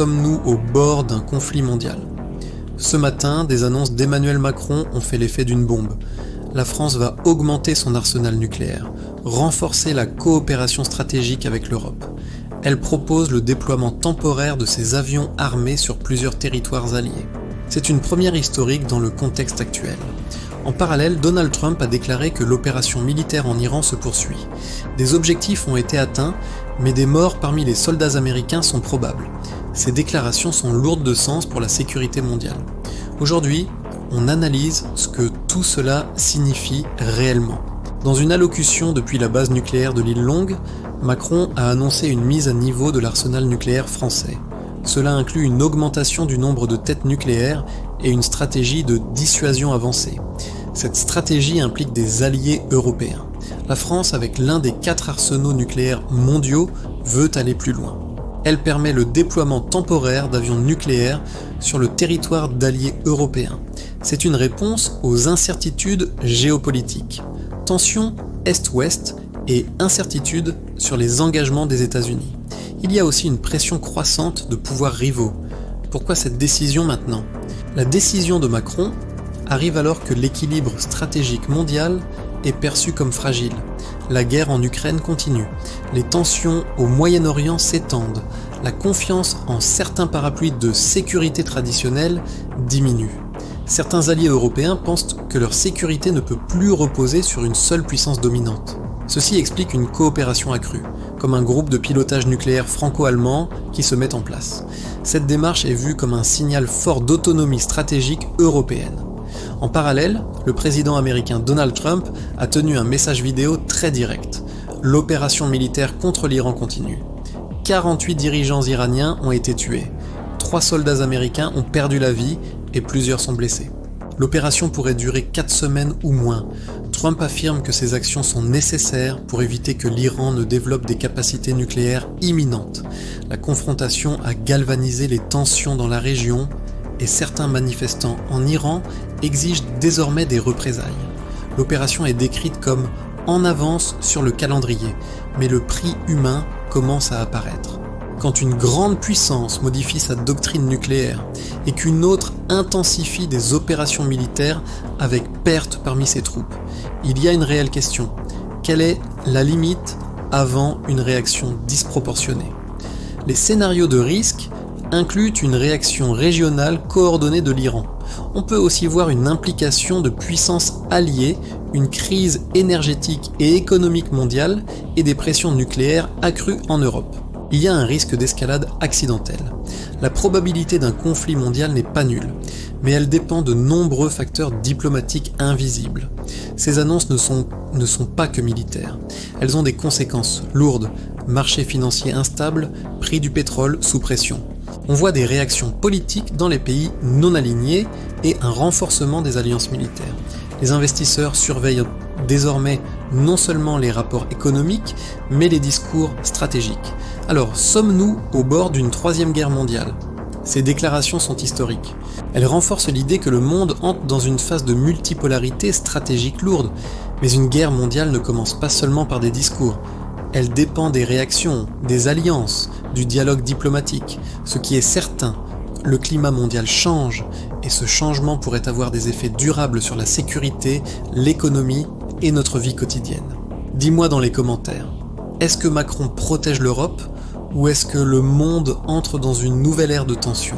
Sommes-nous au bord d'un conflit mondial ? Ce matin, des annonces d'Emmanuel Macron ont fait l'effet d'une bombe. La France va augmenter son arsenal nucléaire, renforcer la coopération stratégique avec l'Europe. Elle propose le déploiement temporaire de ses avions armés sur plusieurs territoires alliés. C'est une première historique dans le contexte actuel. En parallèle, Donald Trump a déclaré que l'opération militaire en Iran se poursuit. Des objectifs ont été atteints, mais des morts parmi les soldats américains sont probables. Ces déclarations sont lourdes de sens pour la sécurité mondiale. Aujourd'hui, on analyse ce que tout cela signifie réellement. Dans une allocution depuis la base nucléaire de l'île Longue, Macron a annoncé une mise à niveau de l'arsenal nucléaire français. Cela inclut une augmentation du nombre de têtes nucléaires et une stratégie de dissuasion avancée. Cette stratégie implique des alliés européens. La France, avec l'un des 4 arsenaux nucléaires mondiaux, veut aller plus loin. Elle permet le déploiement temporaire d'avions nucléaires sur le territoire d'alliés européens. C'est une réponse aux incertitudes géopolitiques. Tensions Est-Ouest et incertitudes sur les engagements des États-Unis. Il y a aussi une pression croissante de pouvoirs rivaux. Pourquoi cette décision maintenant ? La décision de Macron arrive alors que l'équilibre stratégique mondial est perçu comme fragile. La guerre en Ukraine continue. Les tensions au Moyen-Orient s'étendent. La confiance en certains parapluies de sécurité traditionnelle diminue. Certains alliés européens pensent que leur sécurité ne peut plus reposer sur une seule puissance dominante. Ceci explique une coopération accrue, comme un groupe de pilotage nucléaire franco-allemand qui se met en place. Cette démarche est vue comme un signal fort d'autonomie stratégique européenne. En parallèle, le président américain Donald Trump a tenu un message vidéo très direct. L'opération militaire contre l'Iran continue. 48 dirigeants iraniens ont été tués. 3 soldats américains ont perdu la vie et plusieurs sont blessés. L'opération pourrait durer 4 semaines ou moins. Trump affirme que ces actions sont nécessaires pour éviter que l'Iran ne développe des capacités nucléaires imminentes. La confrontation a galvanisé les tensions dans la région et certains manifestants en Iran exigent désormais des représailles. L'opération est décrite comme en avance sur le calendrier, mais le prix humain commence à apparaître. Quand une grande puissance modifie sa doctrine nucléaire et qu'une autre intensifie des opérations militaires avec perte parmi ses troupes, il y a une réelle question. Quelle est la limite avant une réaction disproportionnée ? Les scénarios de risque incluent une réaction régionale coordonnée de l'Iran. On peut aussi voir une implication de puissances alliées, une crise énergétique et économique mondiale et des pressions nucléaires accrues en Europe. Il y a un risque d'escalade accidentelle. La probabilité d'un conflit mondial n'est pas nulle, mais elle dépend de nombreux facteurs diplomatiques invisibles. Ces annonces ne sont pas que militaires. Elles ont des conséquences lourdes, marché financier instable, prix du pétrole sous pression. On voit des réactions politiques dans les pays non alignés et un renforcement des alliances militaires. Les investisseurs surveillent désormais non seulement les rapports économiques, mais les discours stratégiques. Alors, sommes-nous au bord d'une 3e guerre mondiale ? Ces déclarations sont historiques. Elles renforcent l'idée que le monde entre dans une phase de multipolarité stratégique lourde. Mais une guerre mondiale ne commence pas seulement par des discours. Elle dépend des réactions, des alliances, du dialogue diplomatique. Ce qui est certain, le climat mondial change, et ce changement pourrait avoir des effets durables sur la sécurité, l'économie et notre vie quotidienne. Dis-moi dans les commentaires, est-ce que Macron protège l'Europe ou est-ce que le monde entre dans une nouvelle ère de tension ?